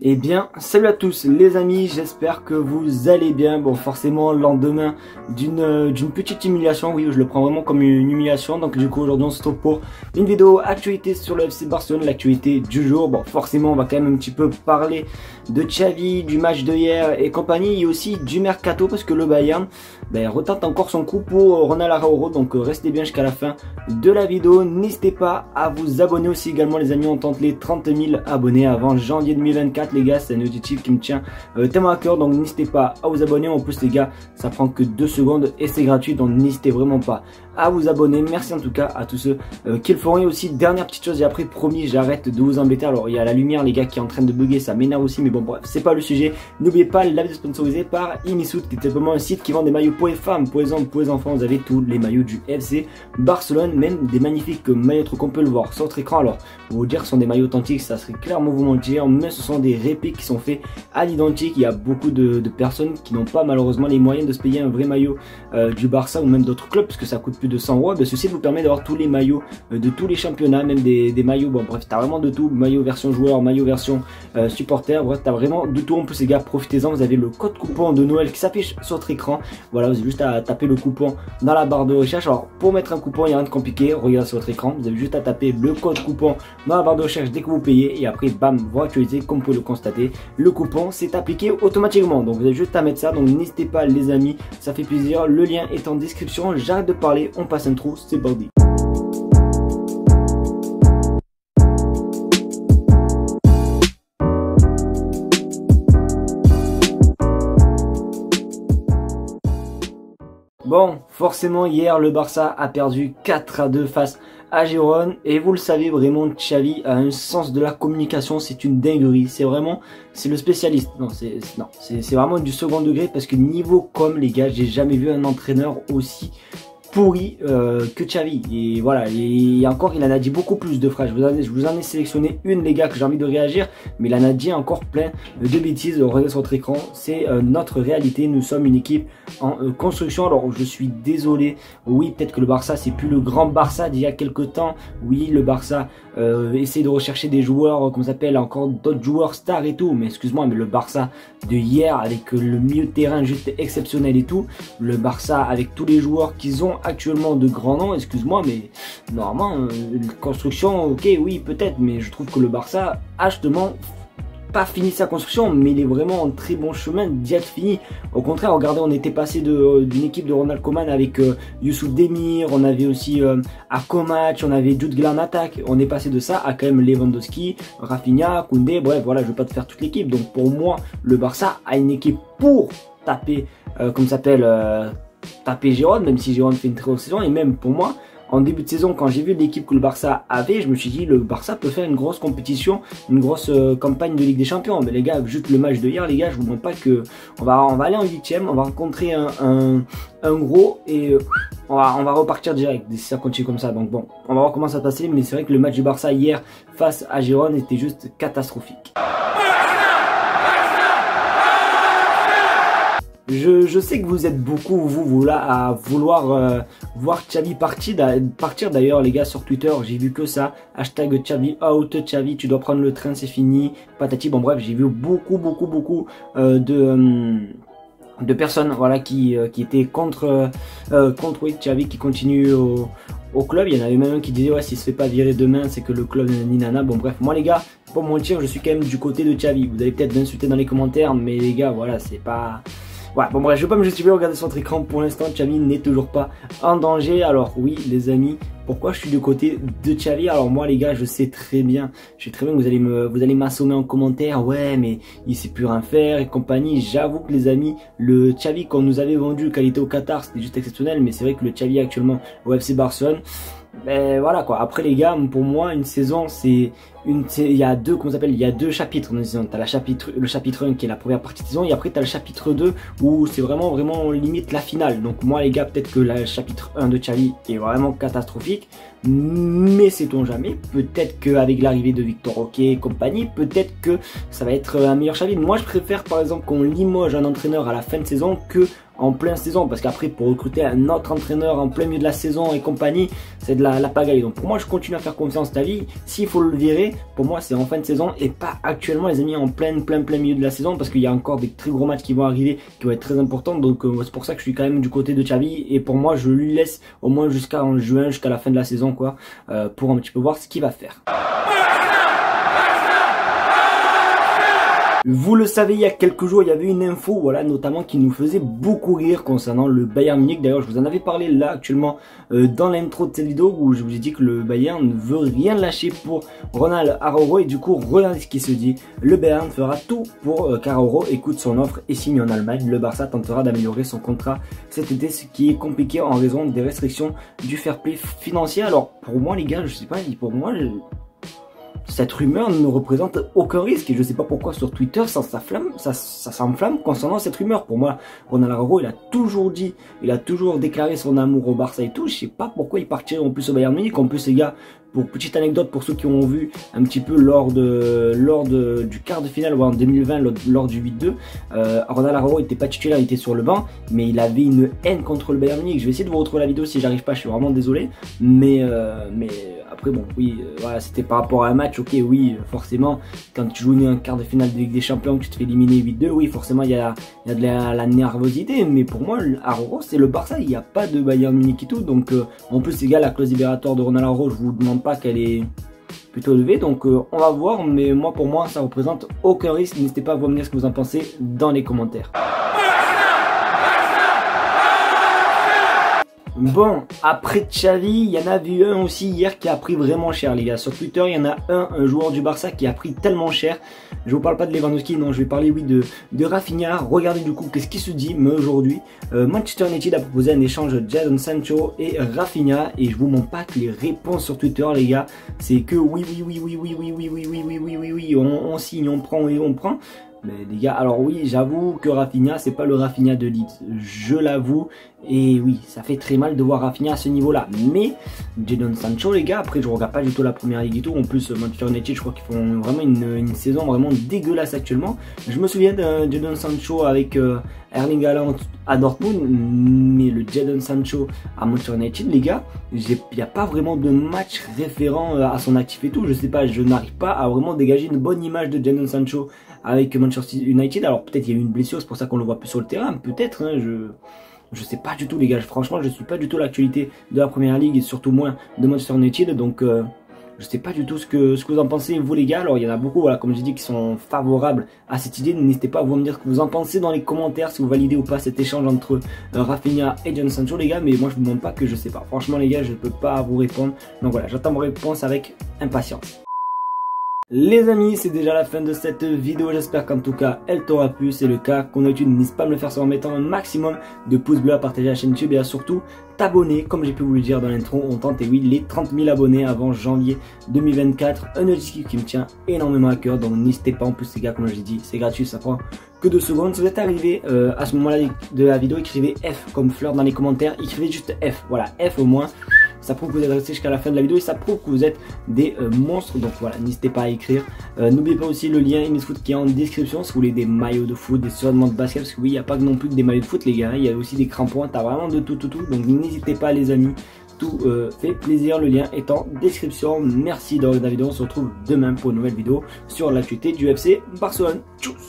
Eh bien, salut à tous les amis, j'espère que vous allez bien. Bon, forcément, lendemain d'une petite humiliation, oui, je le prends vraiment comme une humiliation. Donc du coup, aujourd'hui, on se retrouve pour une vidéo actualité sur le FC Barcelone, l'actualité du jour. Bon, forcément, on va quand même un petit peu parler de Xavi, du match de hier et compagnie, et aussi du mercato, parce que le Bayern retente encore son coup pour Ronald Araujo. Donc restez bien jusqu'à la fin de la vidéo. N'hésitez pas à vous abonner aussi également, les amis. On tente les 30 000 abonnés avant janvier 2024. Les gars, c'est un objectif qui me tient tellement à cœur, donc n'hésitez pas à vous abonner. En plus les gars, ça prend que 2 secondes et c'est gratuit, donc n'hésitez vraiment pas à vous abonner. Merci en tout cas à tous ceux qui le feront. Et aussi, dernière petite chose, et après promis, j'arrête de vous embêter. Alors il y a la lumière les gars qui est en train de bugger, ça m'énerve aussi, mais bon bref, c'est pas le sujet. N'oubliez pas, la vidéo sponsorisée par Imisout, qui est simplement un site qui vend des maillots pour les femmes, pour les hommes, pour les enfants. Vous avez tous les maillots du FC Barcelone, même des magnifiques maillots qu'on peut le voir sur votre écran. Alors vous dire que ce sont des maillots authentiques, ça serait clairement vous mentir, mais ce sont des répliques qui sont faits à l'identique. Il y a beaucoup de personnes qui n'ont pas malheureusement les moyens de se payer un vrai maillot du Barça ou même d'autres clubs, parce que ça coûte plus de 100 €. Ceci vous permet d'avoir tous les maillots de tous les championnats, même des maillots, bon bref, t'as vraiment de tout, maillot version joueur, maillot version supporter, bref, t'as vraiment de tout. En plus les gars, profitez-en, vous avez le code coupon de Noël qui s'affiche sur votre écran. Voilà, vous avez juste à taper le coupon dans la barre de recherche. Alors pour mettre un coupon, il n'y a rien de compliqué, regardez sur votre écran, vous avez juste à taper le code coupon dans la barre de recherche dès que vous payez, et après bam, vous actualisez. Comme vous pouvez le constater, le coupon s'est appliqué automatiquement, donc vous avez juste à mettre ça. Donc n'hésitez pas les amis, ça fait plaisir. Le lien est en description. J'arrête de parler, on passe intro, c'est parti. Bon, forcément hier le Barça a perdu 4-2 face à Girone, et vous le savez vraiment, Xavi a un sens de la communication, c'est une dinguerie, c'est vraiment, c'est le spécialiste. Non, c'est vraiment du second degré, parce que niveau com les gars, j'ai jamais vu un entraîneur aussi pourri que Xavi. Et voilà, et encore il en a dit beaucoup plus de phrases. Je vous en ai sélectionné une les gars que j'ai envie de réagir, mais il en a dit encore plein de bêtises. Regardez sur votre écran, c'est notre réalité. Nous sommes une équipe en construction. Alors je suis désolé, oui peut-être que le Barça c'est plus le grand Barça d'il y a quelques temps. Oui, le Barça essaie de rechercher des joueurs, comme ça s'appelle, encore d'autres joueurs stars et tout, mais excuse-moi, mais le Barça de hier avec le milieu de terrain juste exceptionnel et tout, le Barça avec tous les joueurs qu'ils ont actuellement de grands noms, excuse-moi, mais normalement une construction, ok, oui peut-être, mais je trouve que le Barça a justement pas fini sa construction, mais il est vraiment en très bon chemin d'y être fini. Au contraire, regardez, on était passé d'une équipe de Ronald Koeman avec Youssouf Demir, on avait aussi Kovac, on avait Jude Bellingham en attaque. On est passé de ça à quand même Lewandowski, Rafinha, Koundé, bref, voilà, je vais pas te faire toute l'équipe. Donc pour moi, le Barça a une équipe pour taper, comme ça s'appelle, taper Girone, même si Girone fait une très haute saison. Et même pour moi, en début de saison, quand j'ai vu l'équipe que le Barça avait, je me suis dit le Barça peut faire une grosse compétition, une grosse campagne de Ligue des Champions. Mais les gars, juste le match de hier, les gars, je vous montre pas que on va aller en 8e, on va rencontrer un gros, et on va repartir direct si ça continue comme ça. Donc bon, on va voir comment ça va passer, mais c'est vrai que le match du Barça hier face à Girone était juste catastrophique. Je sais que vous êtes beaucoup, vous là, à vouloir voir Xavi partir. D'ailleurs, les gars, sur Twitter, j'ai vu que ça. Hashtag Xavi out, Xavi, tu dois prendre le train, c'est fini. Patati, bon bref, j'ai vu beaucoup de personnes, voilà, qui étaient contre oui, Xavi qui continue au club. Il y en avait même un qui disait ouais, s'il se fait pas virer demain, c'est que le club ninana. Bon bref, moi les gars, pour mentir, je suis quand même du côté de Xavi. Vous allez peut-être m'insulter dans les commentaires, mais les gars, voilà, c'est pas... Ouais, bon bref, je vais pas me justifier, regardez sur votre écran, pour l'instant Xavi n'est toujours pas en danger. Alors oui les amis, pourquoi je suis du côté de Xavi? Alors moi les gars, je sais très bien que vous allez m'assommer en commentaire, ouais mais il sait plus rien faire et compagnie. J'avoue que les amis, le Xavi qu'on nous avait vendu quand il était au Qatar, c'était juste exceptionnel, mais c'est vrai que le Xavi actuellement au FC Barcelone, ben voilà quoi. Après les gars, pour moi une saison c'est il y a deux, comment ça s'appelle, il y a deux chapitres dans une saison. T'as le chapitre 1 qui est la première partie de saison, et après t'as le chapitre 2 où c'est vraiment limite la finale. Donc moi les gars, peut-être que le chapitre 1 de Xavi est vraiment catastrophique, mais sait-on jamais, peut-être qu'avec l'arrivée de Victor Roque et compagnie, peut-être que ça va être un meilleur Xavi. Moi je préfère par exemple qu'on limoge un entraîneur à la fin de saison que en pleine saison, parce qu'après pour recruter un autre entraîneur en plein milieu de la saison et compagnie, c'est de la pagaille. Donc pour moi je continue à faire confiance à Xavi. S'il faut le virer, pour moi c'est en fin de saison et pas actuellement les amis, en plein milieu de la saison, parce qu'il y a encore des très gros matchs qui vont arriver, qui vont être très importants. Donc c'est pour ça que je suis quand même du côté de Xavi, et pour moi je lui laisse au moins jusqu'en juin, jusqu'à la fin de la saison quoi, pour un petit peu voir ce qu'il va faire. Vous le savez, il y a quelques jours, il y avait une info, voilà, notamment qui nous faisait beaucoup rire concernant le Bayern Munich. D'ailleurs, je vous en avais parlé là actuellement dans l'intro de cette vidéo où je vous ai dit que le Bayern ne veut rien lâcher pour Ronald Araujo, et du coup, regardez ce qui se dit. Le Bayern fera tout pour qu'Araujo écoute son offre et signe en Allemagne. Le Barça tentera d'améliorer son contrat cet été, ce qui est compliqué en raison des restrictions du fair play financier. Alors, pour moi, les gars, je sais pas, pour moi, cette rumeur ne représente aucun risque, et je sais pas pourquoi sur Twitter ça s'enflamme concernant cette rumeur. Pour moi, Ronald Araujo, il a toujours déclaré son amour au Barça et tout. Je sais pas pourquoi il partirait en plus au Bayern Munich. En plus les gars, pour petite anecdote pour ceux qui ont vu un petit peu lors du quart de finale en 2020, lors du 8-2, Ronald Araujo n'était pas titulaire, il était sur le banc, mais il avait une haine contre le Bayern Munich. Je vais essayer de vous retrouver la vidéo si j'arrive pas, je suis vraiment désolé, mais après bon, oui, voilà, c'était par rapport à un match, ok, oui, forcément, quand tu joues un quart de finale de Ligue des Champions, que tu te fais éliminer 8-2, oui, forcément, il y a de la nervosité, mais pour moi, Araujo, c'est le Barça, il n'y a pas de Bayern Munich et tout, donc en plus, les gars, la clause libératoire de Ronald Araujo, je vous demande pas qu'elle est plutôt élevée, donc on va voir, mais moi, pour moi, ça représente aucun risque. N'hésitez pas à vous me dire ce que vous en pensez dans les commentaires. Bon, après Xavi, il y en a vu un aussi hier qui a pris vraiment cher les gars. Sur Twitter, il y en a un joueur du Barça qui a pris tellement cher. Je vous parle pas de Lewandowski, non, je vais parler oui de Rafinha. Regardez du coup qu'est-ce qui se dit, mais aujourd'hui, Manchester United a proposé un échange de Jadon Sancho et Rafinha, et je vous montre pas que les réponses sur Twitter les gars, c'est que oui, on signe, on prend et on prend. Mais les gars, alors oui, j'avoue que Rafinha, c'est pas le Rafinha de Leeds, je l'avoue. Et oui, ça fait très mal de voir Rafinha à ce niveau-là. Mais Jadon Sancho, les gars, après je regarde pas du tout la première ligue et tout. En plus, Manchester United, je crois qu'ils font vraiment une saison vraiment dégueulasse actuellement. Je me souviens de Jadon Sancho avec Erling Haaland à Dortmund, mais le Jadon Sancho à Manchester United, les gars, il n'y a pas vraiment de match référent à son actif et tout. Je sais pas, je n'arrive pas à vraiment dégager une bonne image de Jadon Sancho avec Manchester United. Alors peut-être il y a eu une blessure, c'est pour ça qu'on le voit plus sur le terrain, peut-être, hein, je sais pas du tout les gars, franchement je suis pas du tout l'actualité de la première ligue et surtout moins de Manchester United, donc je sais pas du tout ce que vous en pensez vous les gars. Alors il y en a beaucoup, voilà, comme j'ai dit, qui sont favorables à cette idée. N'hésitez pas à vous me dire ce que vous en pensez dans les commentaires, si vous validez ou pas cet échange entre Rafinha et Jadon Sancho les gars, mais moi je vous demande pas que je sais pas, franchement les gars je peux pas vous répondre, donc voilà, j'attends vos réponses avec impatience. Les amis, c'est déjà la fin de cette vidéo, j'espère qu'en tout cas elle t'aura plu. C'est le cas, qu'on a YouTube, n'hésite pas à me le faire en mettant un maximum de pouces bleus, à partager la chaîne YouTube et à surtout t'abonner. Comme j'ai pu vous le dire dans l'intro, on tente, et oui, les 30 000 abonnés avant janvier 2024, un objectif qui me tient énormément à cœur, donc n'hésitez pas. En plus les gars, comme j'ai dit, c'est gratuit, ça prend que 2 secondes. Si vous êtes arrivé à ce moment là de la vidéo, écrivez F comme fleur dans les commentaires, écrivez juste F, voilà, F au moins. Ça prouve que vous êtes resté jusqu'à la fin de la vidéo et ça prouve que vous êtes des monstres. Donc voilà, n'hésitez pas à écrire. N'oubliez pas aussi le lien MXFoot qui est en description si vous voulez des maillots de foot, des survêtements de basket. Parce que oui, il n'y a pas non plus que des maillots de foot les gars, il y a aussi des crampons, t'as vraiment de tout. Donc n'hésitez pas les amis, tout fait plaisir, le lien est en description. Merci d'avoir regardé la vidéo, on se retrouve demain pour une nouvelle vidéo sur l'actualité du FC Barcelone. Tchuss.